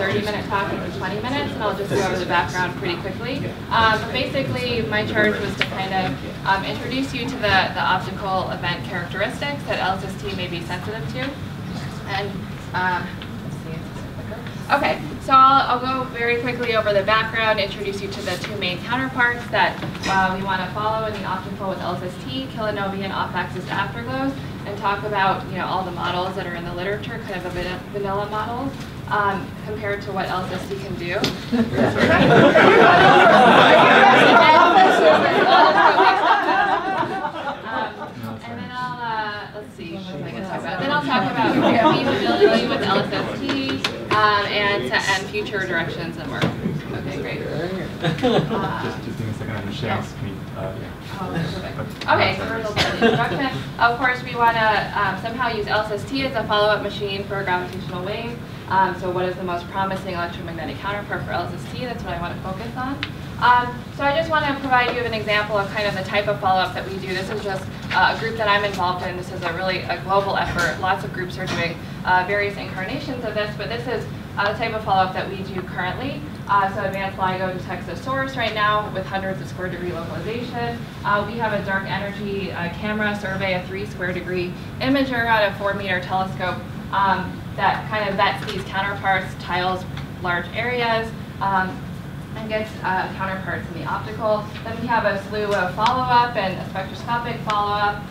30-minute talk into 20 minutes, and I'll just go over the background pretty quickly. But basically, my charge was to kind of introduce you to the optical event characteristics that LSST may be sensitive to. And let's see, is this clicker? Okay, so I'll go very quickly over the background, introduce you to the two main counterparts that we want to follow in the optical with LSST, kilonova and off-axis afterglows, and talk about all the models that are in the literature, kind of a vanilla models, compared to what LSST can do. And then let's see, what am I going to talk about? Then I'll talk about feasibility with LSST and future directions and work. Okay, great. Just give me a second, I'm sharing screen. Okay, so first the introduction. Of course, we want to somehow use LSST as a follow-up machine for a gravitational wave. So what is the most promising electromagnetic counterpart for LSST? That's what I want to focus on. So I just want to provide you an example of kind of the type of follow-up that we do. This is just a group that I'm involved in. This is a global effort. Lots of groups are doing various incarnations of this, but this is the type of follow-up that we do currently. So advanced LIGO detects a source right now with hundreds of square degree localization. We have a dark energy camera survey, a 3 square degree imager on a 4-meter telescope that kind of vets these counterparts, tiles large areas, and gets counterparts in the optical. Then we have a slew of follow-up and a spectroscopic follow-up,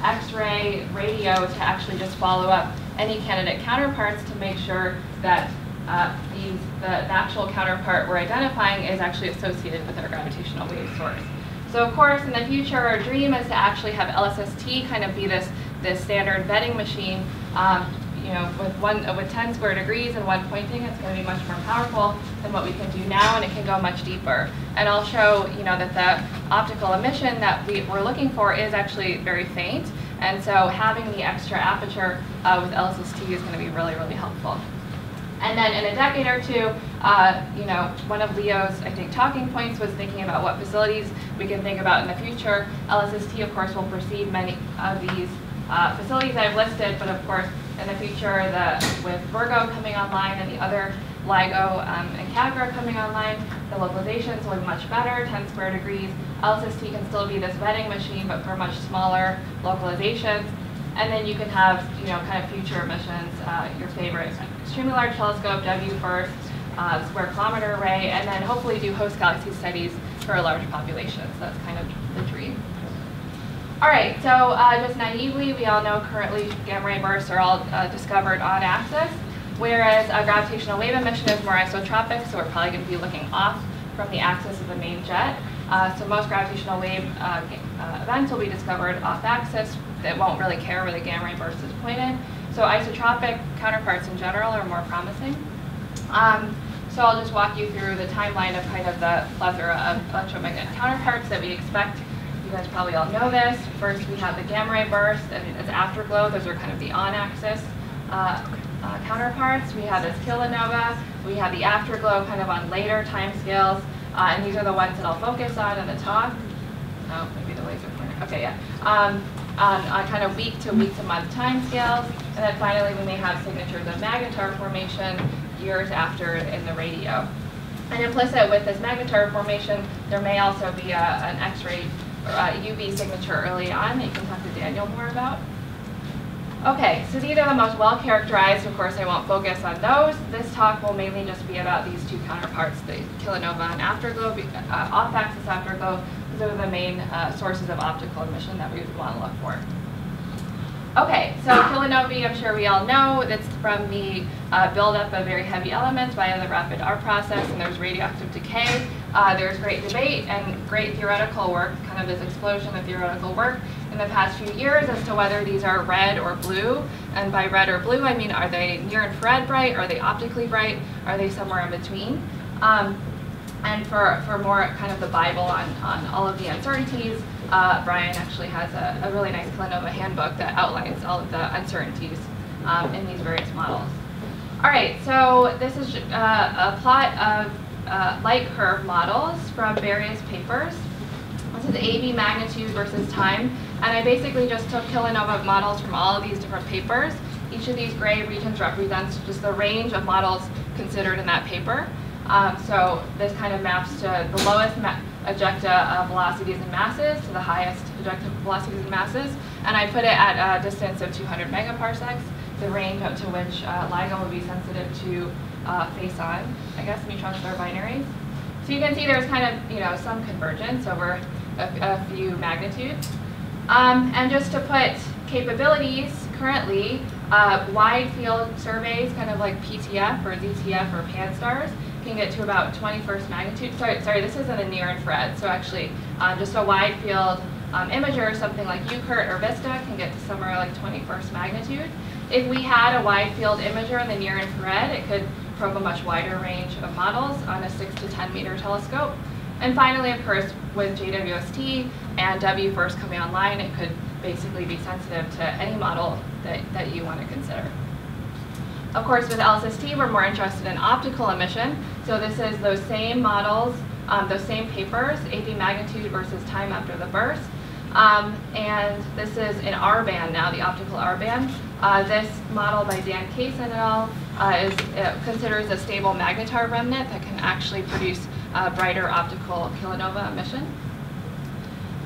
X-ray, radio to actually just follow up any candidate counterparts to make sure that the actual counterpart we're identifying is actually associated with our gravitational wave source. So of course, in the future, our dream is to actually have LSST kind of be this standard vetting machine. With 10 square degrees and one pointing, it's going to be much more powerful than what we can do now, and it can go much deeper. And I'll show that the optical emission that we're looking for is actually very faint, and so having the extra aperture with LSST is going to be really, really helpful. And then in a decade or two, one of Leo's, I think, talking points was thinking about what facilities we can think about in the future. LSST, of course, will precede many of these facilities I've listed, but of course, in the future, with Virgo coming online and the other LIGO and CAGRA coming online, the localizations will be much better, 10 square degrees. LSST can still be this vetting machine, but for much smaller localizations. And then you can have, kind of future missions, your favorite extremely large telescope, WFIRST, the Square Kilometer Array, and then hopefully do host galaxy studies for a large population. So that's kind of the dream. All right, so just naively, we all know currently gamma ray bursts are all discovered on axis, whereas a gravitational wave emission is more isotropic, so we're probably going to be looking off from the axis of the main jet. So most gravitational wave events will be discovered off axis that won't really care where the gamma ray burst is pointed. So isotropic counterparts in general are more promising. So I'll just walk you through the timeline of kind of the plethora of electromagnetic counterparts that we expect. You guys probably all know this. First, we have the gamma ray burst, and it's afterglow. Those are kind of the on-axis counterparts. We have this kilonova. We have the afterglow kind of on later time scales, and these are the ones that I'll focus on in the talk. Oh, maybe the laser pointer. Okay, yeah. On kind of week to month time scales, and then finally we may have signatures of magnetar formation years after in the radio. And implicit with this magnetar formation, there may also be an X-ray or UV signature early on that you can talk to Daniel more about. Okay, so these are the most well-characterized. Of course, I won't focus on those. This talk will mainly just be about these two counterparts, the kilonova and afterglow, off-axis afterglow. Those are the main sources of optical emission that we would want to look for. Okay, so kilonovae, I'm sure we all know, that's from the buildup of very heavy elements via the rapid R process, and there's radioactive decay. There's great debate and great theoretical work, kind of this explosion of theoretical work in the past few years as to whether these are red or blue. And by red or blue, I mean, are they near-infrared bright? Are they optically bright? Are they somewhere in between? And for more kind of the Bible on all of the uncertainties, Brian actually has a really nice kilonova handbook that outlines all of the uncertainties in these various models. All right, so this is a plot of light curve models from various papers. This is AV magnitude versus time, and I basically just took kilonova models from all of these different papers. Each of these gray regions represents just the range of models considered in that paper. So this kind of maps to the lowest ejecta velocities and masses to the highest ejecta velocities and masses. And I put it at a distance of 200 megaparsecs, the range up to which LIGO would be sensitive to face-on, I guess, neutron star binaries. So you can see there's kind of, some convergence over a few magnitudes. And just to put capabilities, currently, wide field surveys, kind of like PTF or ZTF or PAN-STARRS, can get to about 21st magnitude. Sorry, this isn't a near infrared. So actually, just a wide field imager, something like UCURT or VISTA, can get to somewhere like 21st magnitude. If we had a wide field imager in the near infrared, it could probe a much wider range of models on a 6 to 10 meter telescope. And finally, of course, with JWST and WFIRST coming online, it could basically be sensitive to any model that you want to consider. Of course, with LSST, we're more interested in optical emission. So this is those same models, those same papers, AP magnitude versus time after the burst. And this is in R band now, the optical R band. This model by Dan Kaysen et al. Considers a stable magnetar remnant that can actually produce brighter optical kilonova emission.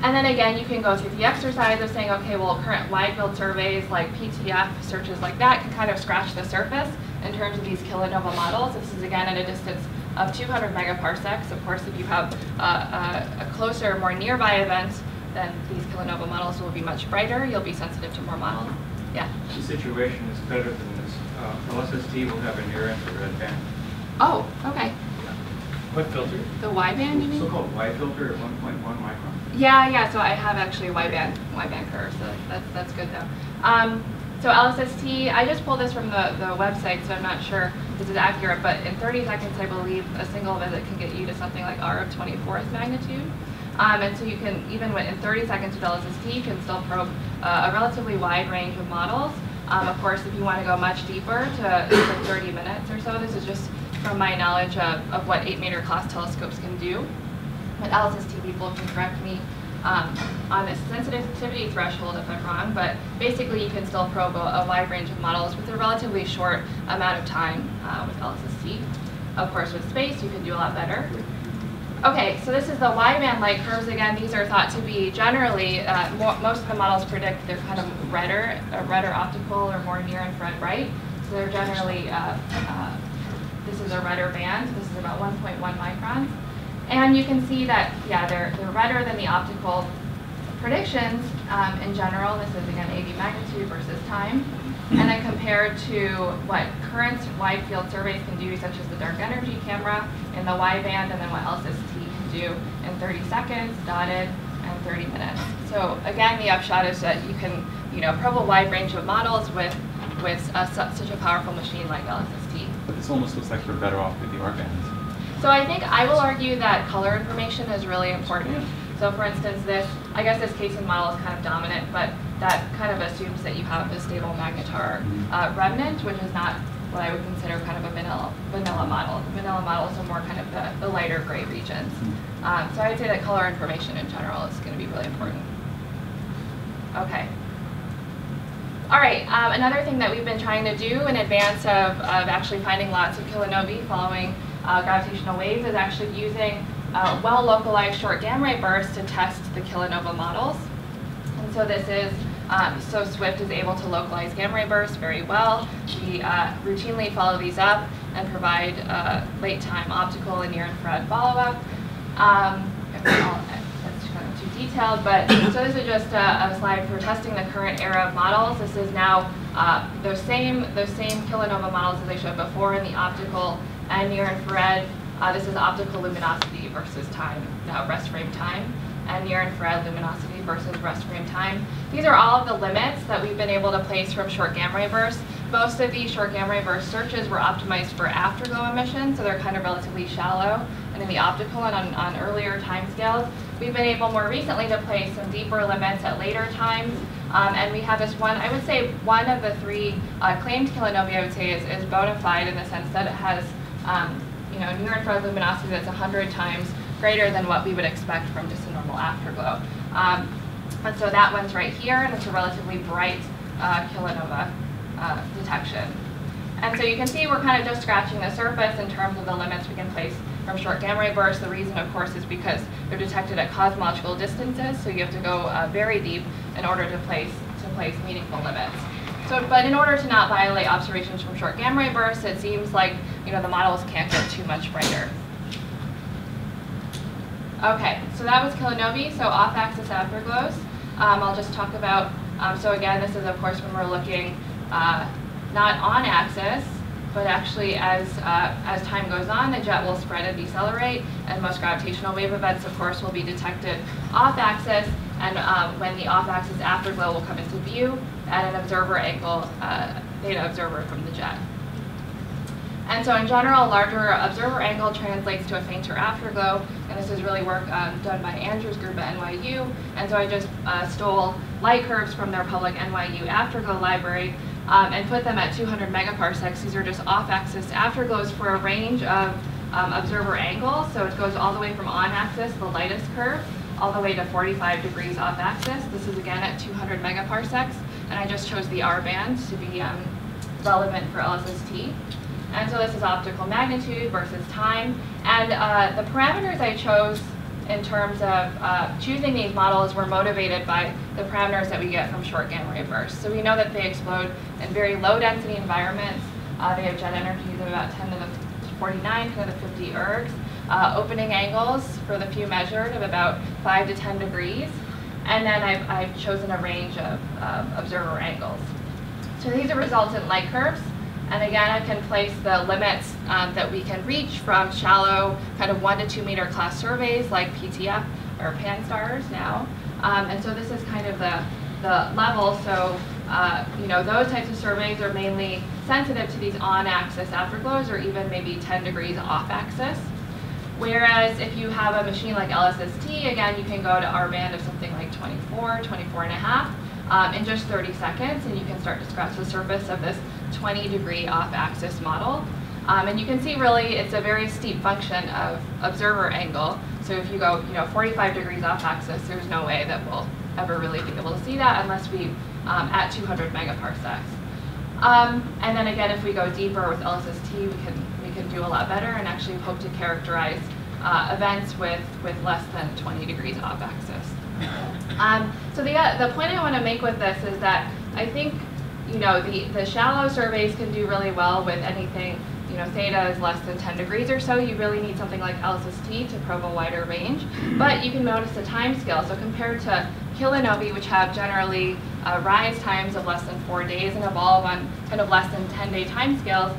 And then again, you can go through the exercise of saying, okay, well, current wide field surveys like PTF, searches like that can kind of scratch the surface in terms of these kilonova models. This is again at a distance of 200 megaparsecs. Of course, if you have a closer, more nearby event, then these kilonova models will be much brighter. You'll be sensitive to more models. Yeah? The situation is better than this. LSST will have a near infrared band. Oh, okay. What filter? The wideband, you mean? So-called wide filter at 1.1 micron. Yeah. So I have actually a wideband curve. So that's good though. So LSST, I just pulled this from the website, so I'm not sure this is accurate. But in 30 seconds, I believe a single visit can get you to something like R of 24th magnitude. And so you can, even in 30 seconds with LSST, you can still probe a relatively wide range of models. Of course, if you want to go much deeper to 30 minutes or so, this is just from my knowledge of what 8-meter class telescopes can do. But LSST people can correct me on the sensitivity threshold if I'm wrong, but basically you can still probe a wide range of models with a relatively short amount of time with LSST. Of course, with space, you can do a lot better. Okay, so this is the wideband light curves. Again, these are thought to be generally, most of the models predict they're kind of redder optical or more near infrared bright. So they're generally, this is a redder band. This is about 1.1 microns. And you can see that, yeah, they're redder than the optical predictions in general. This is, again, AV magnitude versus time. And then compared to what current wide field surveys can do, such as the dark energy camera in the wideband, and then what LSST can do in 30 seconds, dotted, and 30 minutes. So again, the upshot is that you can, probe a wide range of models with such a powerful machine like LSST. But this almost looks like we're better off with the R bands. So I think I will argue that color information is really important. So for instance, I guess this Kaysen model is kind of dominant, but that kind of assumes that you have a stable magnetar remnant, which is not what I would consider kind of a vanilla model. The vanilla models are more kind of the lighter gray regions. So I'd say that color information in general is going to be really important. Okay. All right, another thing that we've been trying to do in advance of actually finding lots of kilonovae following gravitational waves is actually using well-localized short gamma ray bursts to test the kilonova models. And so this is, so SWIFT is able to localize gamma ray bursts very well. We routinely follow these up and provide late time optical and near infrared follow-up. That's kind of too detailed, but so this is just a slide for testing the current era of models. This is now those same kilonova models as I showed before in the optical and near infrared. This is optical luminosity versus time, rest frame time, and near infrared luminosity versus rest frame time. These are all of the limits that we've been able to place from short gamma ray bursts. Most of these short gamma ray burst searches were optimized for afterglow emission, so they're kind of relatively shallow. And in the optical and on earlier time scales, we've been able more recently to place some deeper limits at later times. And we have this one, I would say one of the three claimed kilonovae, I would say, is bona fide in the sense that it has near infrared luminosity that's 100 times greater than what we would expect from just a normal afterglow. And so that one's right here, and it's a relatively bright kilonova detection. And so you can see we're kind of just scratching the surface in terms of the limits we can place from short gamma ray bursts. The reason, of course, is because they're detected at cosmological distances, so you have to go very deep in order to place meaningful limits. So, but in order to not violate observations from short gamma ray bursts, it seems like the models can't get too much brighter. Okay, so that was kilinovae, so off-axis afterglows. I'll just talk about, so again, this is of course when we're looking not on axis, but actually as time goes on, the jet will spread and decelerate, and most gravitational wave events, of course, will be detected off-axis, and when the off-axis afterglow will come into view at an observer angle, theta observer from the jet. And so in general, a larger observer angle translates to a fainter afterglow, and this is really work done by Andrew's group at NYU. And so I just stole light curves from their public NYU afterglow library and put them at 200 megaparsecs. These are just off-axis afterglows for a range of observer angles. So it goes all the way from on-axis, the lightest curve, all the way to 45 degrees off-axis. This is again at 200 megaparsecs, and I just chose the R band to be relevant for LSST. And so this is optical magnitude versus time. And the parameters I chose in terms of choosing these models were motivated by the parameters that we get from short gamma ray bursts. So we know that they explode in very low density environments. They have jet energies of about 10 to the 49, 10 to the 50 ergs. Opening angles for the few measured of about 5 to 10 degrees. And then I've chosen a range of observer angles. So these are resultant light curves. And again, I can place the limits that we can reach from shallow, kind of 1 to 2 meter class surveys like PTF or PanSTARRS now. And so this is kind of the level. So those types of surveys are mainly sensitive to these on-axis afterglows, or even maybe 10 degrees off-axis. Whereas if you have a machine like LSST, again, you can go to R band of something like 24, 24 and a half in just 30 seconds, and you can start to scratch the surface of this 20-degree off-axis model. And you can see really it's a very steep function of observer angle. So if you go 45 degrees off-axis, there's no way that we'll ever really be able to see that unless we at 200 megaparsecs. And then again, if we go deeper with LSST, we can do a lot better and actually hope to characterize events with less than 20 degrees off-axis. So the point I want to make with this is that I think the shallow surveys can do really well with anything, theta is less than 10 degrees or so. You really need something like LSST to probe a wider range. But you can notice the time scale. So compared to kilinovae, which have generally rise times of less than 4 days and evolve on kind of less than 10-day time scales,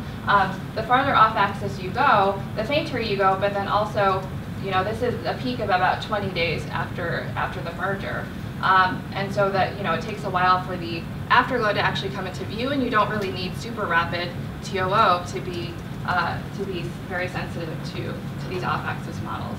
the farther off-axis you go, the fainter you go, but then also, this is a peak of about 20 days after the merger. And so that, it takes a while for the afterglow to actually come into view, and you don't really need super rapid TOO to be very sensitive to these off-axis models.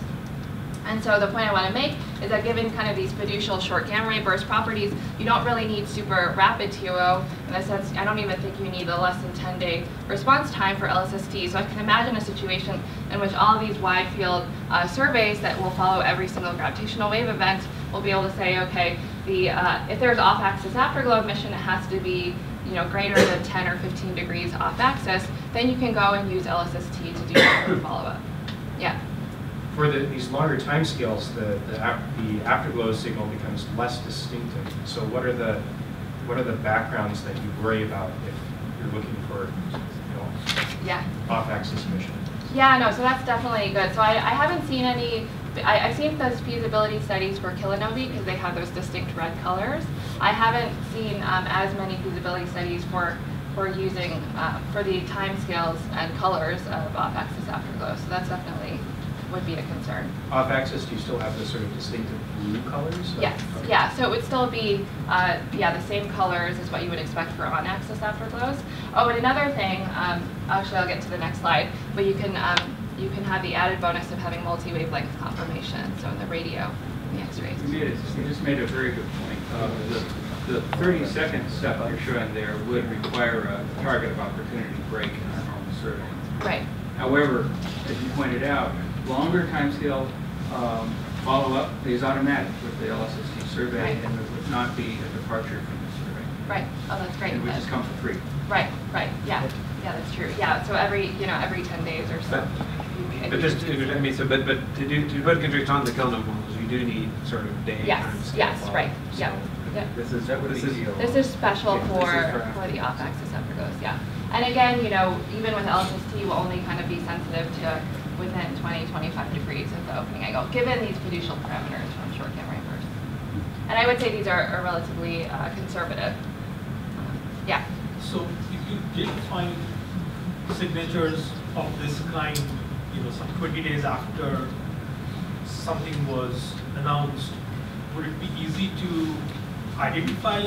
And so the point I want to make is that given kind of these fiducial short gamma ray burst properties, you don't really need super rapid TOO. In the sense, I don't even think you need a less than 10-day response time for LSST. So I can imagine a situation in which all of these wide field surveys that will follow every single gravitational wave event will be able to say, okay, if there's off-axis afterglow emission, it has to be greater than 10 or 15 degrees off-axis. Then you can go and use LSST to do that follow-up. Yeah. For these longer timescales, the afterglow signal becomes less distinctive. So what are the backgrounds that you worry about if you're looking for off-axis emission? Yeah, no, so that's definitely good. So I haven't seen any. I've seen those feasibility studies for kilinovae because they have those distinct red colors. I haven't seen as many feasibility studies for using for the timescales and colors of off-axis afterglow. So that's definitely would be a concern. Off-axis, do you still have the sort of distinctive blue colors? Yes, okay. Yeah, so it would still be, the same colors as what you would expect for on-axis afterglows. Oh, and another thing, actually I'll get to the next slide, but you can have the added bonus of having multi-wavelength confirmation, so in the radio, in the X-rays. You just made a very good point. The 30-second step you're showing there would require a target of opportunity break in our normal survey. Right. However, as you pointed out, longer timescale follow-up is automatic with the LSST survey, right. And it would not be a departure from the survey. Right. Oh, that's great. And it would just come for free. Right. Yeah. Yeah, that's true. Yeah, so every 10 days or so. But just, I mean, so, but to put control on the Kelvin models, you do need sort of day Yes, time yes, scale right, models. yeah. So Yeah. This is This is special Yeah, for this is for the off-axis afterglows, yeah. And again, even with LSST, we'll only kind of be sensitive to within 20, 25 degrees of the opening angle, given these fiducial parameters from short gamma bursts. And I would say these are relatively conservative. Yeah. So if you did find signatures of this kind, some 20 days after something was announced, would it be easy to identify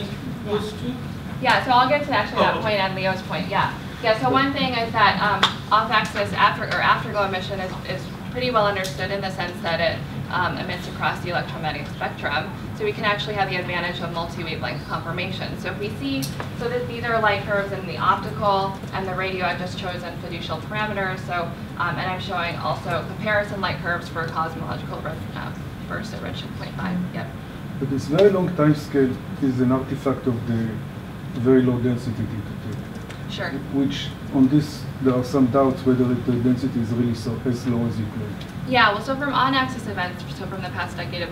those two? Yeah, so I'll get to actually that Oh. point on Leo's point, yeah. Yeah, so one thing is that off-axis afterglow emission is pretty well understood in the sense that it emits across the electromagnetic spectrum. So we can actually have the advantage of multi-wavelength confirmation. So if we see, so that these are light curves in the optical and the radio, I've just chosen fiducial parameters. So, and I'm showing also comparison light curves for cosmological burst at redshift 0.5, yep. But this very long time scale is an artifact of the very low density TTT. Sure. Which on this, there are some doubts whether the density is really so as low as you claim. Yeah, well, so from on-axis events, so from the past decade of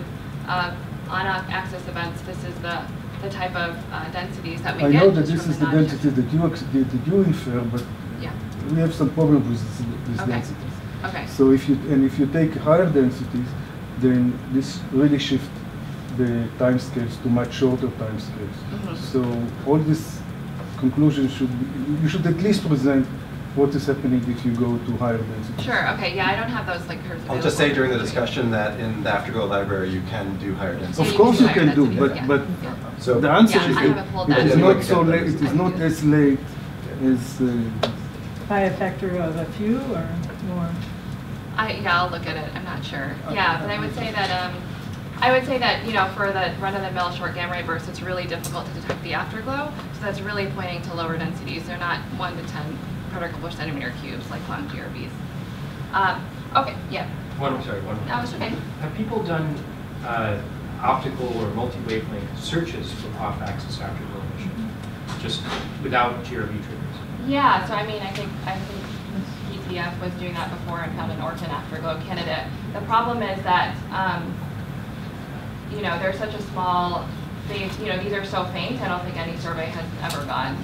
on-axis events, this is the type of densities that we I get. know that just this from is the non-axis. density that you infer, but Yeah. we have some problem with these Okay. densities. Okay. So if you take higher densities, then this really shift the time scales to much shorter time scales. Mhm. So all these conclusions you should at least present what is happening if you go to higher densities. Sure. Okay. Yeah, I don't have those like curves. I'll just say available. during the discussion that in the Afterglow library you can do higher density. Of course you higher can do, densities, yeah. but Yeah. So the answer Yeah, is I haven't pulled it that. is Yeah, not so late. It is not as late as. By a factor of a few or more? I'll look at it. I'm not sure. Yeah, but I would say that for the run-of-the-mill short gamma ray bursts, it's really difficult to detect the afterglow. So that's really pointing to lower densities. They're not 1 to 10 particle per centimeter cubes like Fong GRBs. Okay. Yeah. One more. That was okay. Have people done optical or multi-wavelength searches for off-axis afterglow emission, just without GRB triggers? Yeah. So I think ETF was doing that before and found an orphan afterglow candidate. The problem is that they're such a small. These are so faint. I don't think any survey has ever gone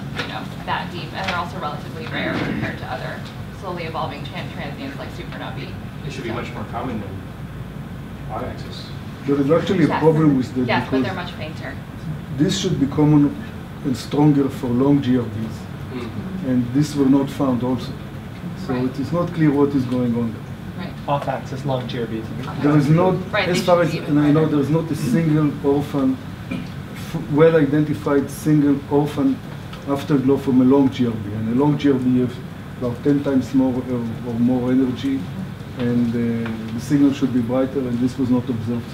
that deep, and they're also relatively rare compared to other slowly evolving transients like supernovae. It should be much more common than off-axis. There is actually a Yes. problem with that Yes, but because they're much fainter. this should be common and stronger for long GRBs, and this were not found also. So Right. it is not clear what is going on there. Right. Off-axis long GRBs. There is not, Right, as they far should as be even and I know, brighter. there is not a single orphan, well-identified single orphan afterglow from a long GRB. And a long GRB have about 10 times more or more energy, and the signal should be brighter, and this was not observed.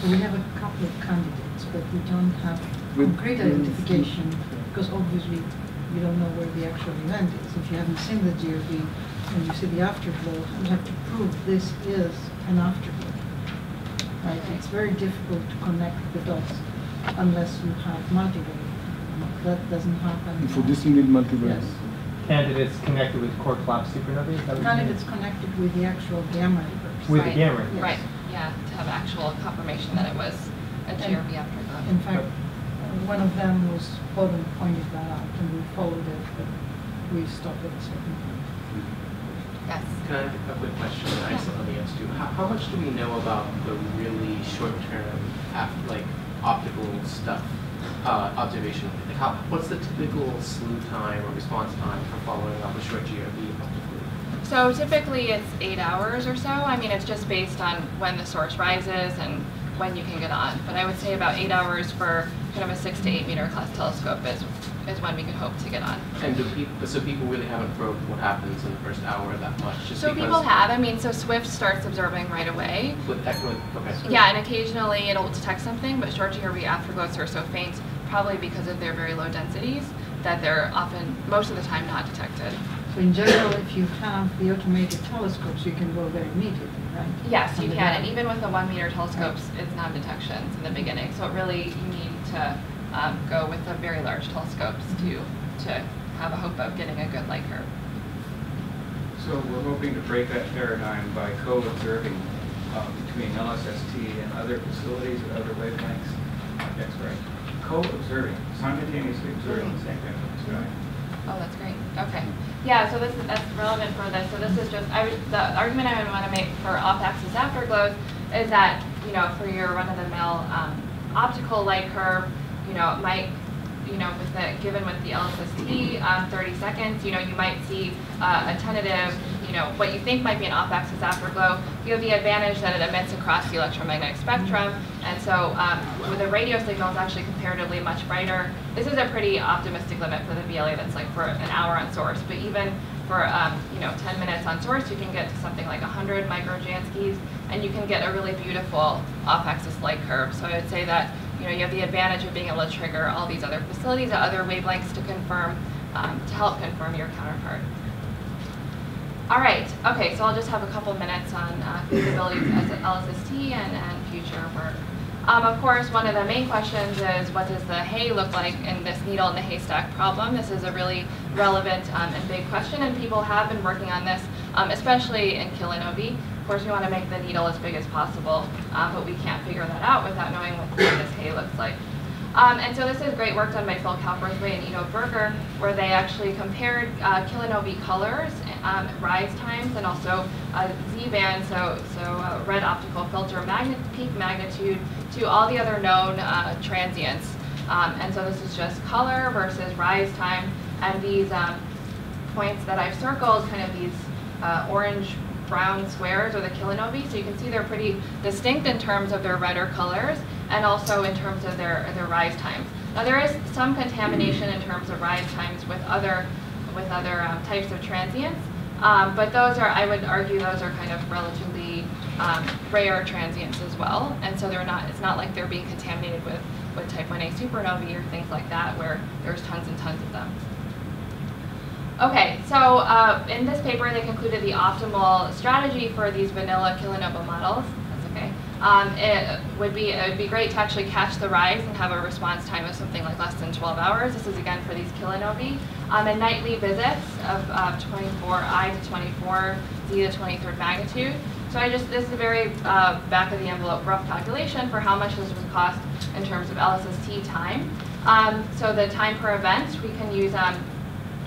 So we have a couple of candidates, but we don't have concrete identification, because obviously we don't know where the actual event is. If you haven't seen the GRB and you see the afterglow, you have to prove this is an afterglow. Right? It's very difficult to connect the dots unless you have multi-wave. That doesn't happen. And for this you need multivariate. Yes. Candidates connected with core collapse supernovae? Is that what you Kind of mean? it's connected with the actual gamma burst. With Right. the gamma ray. Yes. Right. Yeah. To have actual confirmation that it was a GRB afterglow. In fact, one of them was Bowden pointed that out, and we followed it, but we stopped at a certain point. Yes. Can I have a quick question that I still haven't answered? How much do we know about the really short-term, optical stuff, observation? What's the typical slew time or response time for following up a short GRB optically? So typically it's 8 hours or so. I mean, it's just based on when the source rises and when you can get on. But I would say about 8 hours for kind of a 6 to 8 meter class telescope is when we could hope to get on. And so people really haven't probed what happens in the first hour that much? Just So because people have. I mean, so Swift starts observing right away. With echo, okay. Yeah, and occasionally it'll detect something, but short GRB afterglows are so faint, probably because of their very low densities, that they're often, most of the time, not detected. So in general, if you have the automated telescopes, you can go there immediately, right? Yes, you On the can, and ground. even with the 1 meter telescopes, it's non-detections in the beginning. So it really, you need to go with the very large telescopes to have a hope of getting a good light curve. So we're hoping to break that paradigm by co-observing between LSST and other facilities at other wavelengths. That's right. Co-observing, simultaneously observing the same kind of sky. Oh, that's great. Okay. Yeah, so that's relevant for this. So this is just, the argument I would want to make for off-axis afterglows is that, you know, for your run-of-the-mill optical light curve, you know, it might, you know, with the, given with the LSST 30 seconds, you know, you might see a tentative, you know, what you think might be an off-axis afterglow. You have the advantage that it emits across the electromagnetic spectrum, and so with a radio signal, it's actually comparatively much brighter. This is a pretty optimistic limit for the VLA. That's like for an hour on source, but even for you know, 10 minutes on source, you can get to something like 100 microjanskis, and you can get a really beautiful off-axis light curve. So I would say that, you know, you have the advantage of being able to trigger all these other facilities at other wavelengths to confirm, to help confirm your counterpart. All right, okay, so I'll just have a couple minutes on feasibilities as LSST and future work. Of course, one of the main questions is, what does the hay look like in this needle in the haystack problem? This is a really relevant and big question, and people have been working on this, especially in kilinovi. Of course, we want to make the needle as big as possible, but we can't figure that out without knowing what this hay looks like. And so this is great work done by Phil Calbraithwaite and Ido Berger, where they actually compared kilinovi colors, rise times, and also Z-band, so red optical filter peak magnitude, to all the other known transients. And so this is just color versus rise time, and these points that I've circled, kind of these orange-brown squares, are the kilinovi. So you can see they're pretty distinct in terms of their redder colors, and also in terms of their rise times. Now there is some contamination in terms of rise times with other types of transients, but those are, I would argue, those are kind of relatively rare transients as well, and so they're not. It's not like they're being contaminated with type 1a supernovae or things like that, where there's tons and tons of them. Okay, so in this paper they concluded the optimal strategy for these vanilla kilonova models. That's okay. It would be great to actually catch the rise and have a response time of something like less than 12 hours. This is again for these kilonovae. And nightly visits of 24I to 24Z to 23rd magnitude. So this is a very back of the envelope rough calculation for how much this would cost in terms of LSST time. So the time per event, we can use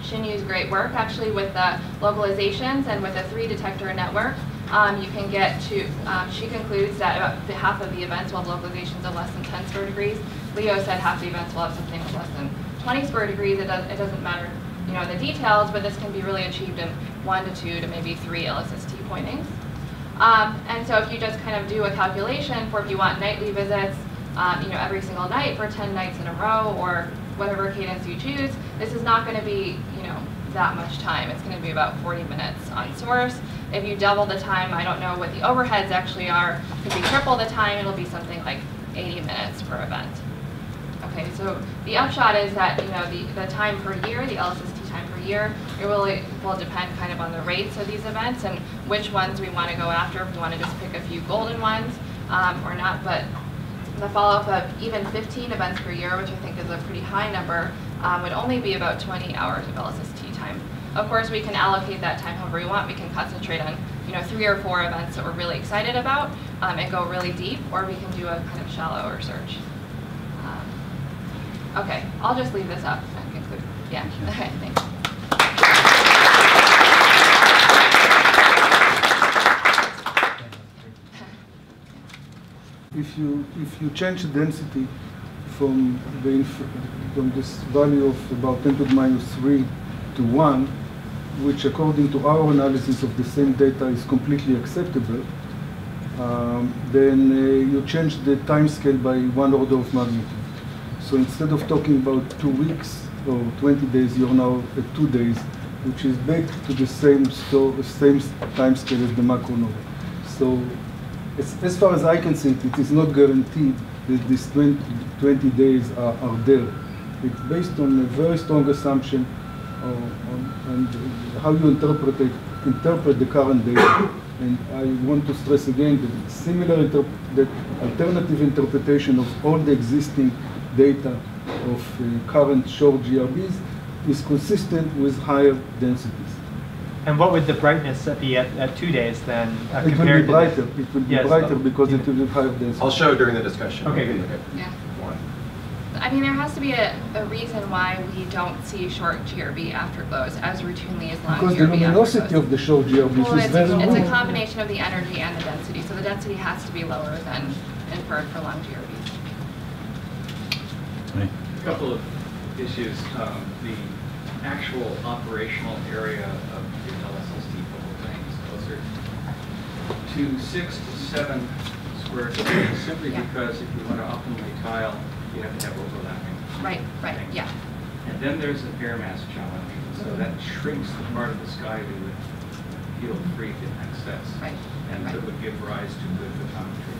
Shinyu's great work actually with the localizations, and with a 3-detector network. You can get to, she concludes that about half of the events will have localizations of less than 10 square degrees. Leo said half the events will have something of less than 20 square degrees. It doesn't matter, you know, the details, but this can be really achieved in 1 to 2 to maybe 3 LSST pointings. And so if you just kind of do a calculation for if you want nightly visits, you know, every single night for 10 nights in a row, or whatever cadence you choose, this is not going to be, you know, that much time. It's going to be about 40 minutes on source. If you double the time, I don't know what the overheads actually are. If you triple the time, it'll be something like 80 minutes per event. Okay, so the upshot is that, you know, the time per year, the LSST time per year, it really will depend kind of on the rates of these events and which ones we want to go after, if we want to just pick a few golden ones or not. But the follow-up of even 15 events per year, which I think is a pretty high number, would only be about 20 hours of LSST time. Of course, we can allocate that time however we want. We can concentrate on, you know, 3 or 4 events that we're really excited about and go really deep, or we can do a kind of shallow research. Okay, I'll just leave this up and conclude. Yeah, okay, thanks. If you change the density from this value of about 10 to the minus 3 to 1, which according to our analysis of the same data is completely acceptable, then you change the time scale by 1 order of magnitude. So instead of talking about 2 weeks or 20 days, you're now at 2 days, which is back to the same time scale as the macronova. So as far as I can see it, it is not guaranteed that these 20 days are there. It's based on a very strong assumption on how you interpret the current data. And I want to stress again that that alternative interpretation of all the existing data of current short GRBs is consistent with higher densities. And what would the brightness be at 2 days then? It will be compared to brighter. this? It will be Yes, brighter because it will be higher density. I'll show during the discussion. Okay, good. Yeah. One. I mean, there has to be a reason why we don't see short GRB afterglows as routinely as long Because the GRB luminosity afterglows. of the short GRB Well, is it's very a low. combination of the energy and the density, so the density has to be lower than inferred for long GRBs. A couple of issues. The actual operational area of the LSST couple things closer to 6 to 7 square feet, simply Yeah. because if you want to optimally tile, you have to have overlapping. Right, things. yeah. And then there's the air mass challenge, so that shrinks the part of the sky we would feel free to access. Right, And right. that would give rise to good photometry.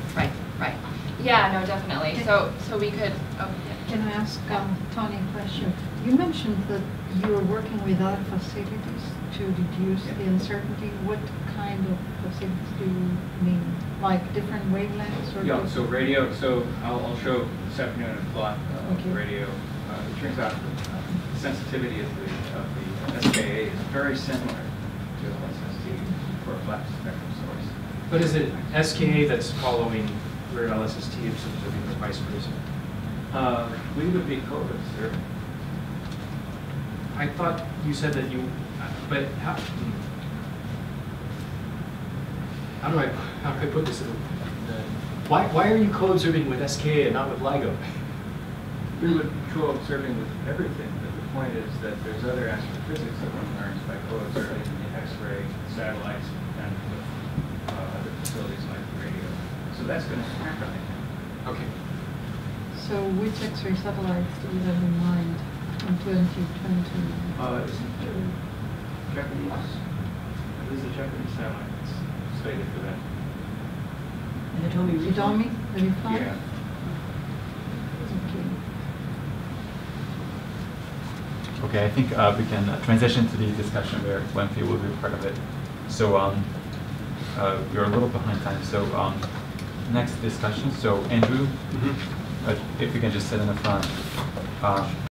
Right. Yeah, no, definitely. So we could, oh, yeah. Can I ask Tony a question? You mentioned that you are working with other facilities to reduce the uncertainty. What kind of facilities do you mean? Like different wavelengths or? Yeah, so radio, so I'll show this afternoon a plot of Okay. radio. It turns out the sensitivity of the SKA is very similar to LSST for a flat spectrum source. But is it SKA that's following where LSST is observing or vice versa? We would be co-observing. I thought you said that you, but how do I put this in why are you co-observing with SKA and not with LIGO? We would be co-observing with everything, but the point is that there's other astrophysics that one learns by co-observing the X-ray satellites and with other facilities like radio. So that's going to happen. Okay. So which X-ray satellites do you have in mind in 2020? Isn't there Japanese? There's a Japanese satellite that's slated for that. Hitomi, the reply? Yeah. Okay. Okay, I think we can transition to the discussion where Wenfi will be part of it. So we're a little behind time. So next discussion. So Andrew, if you can just sit in the front.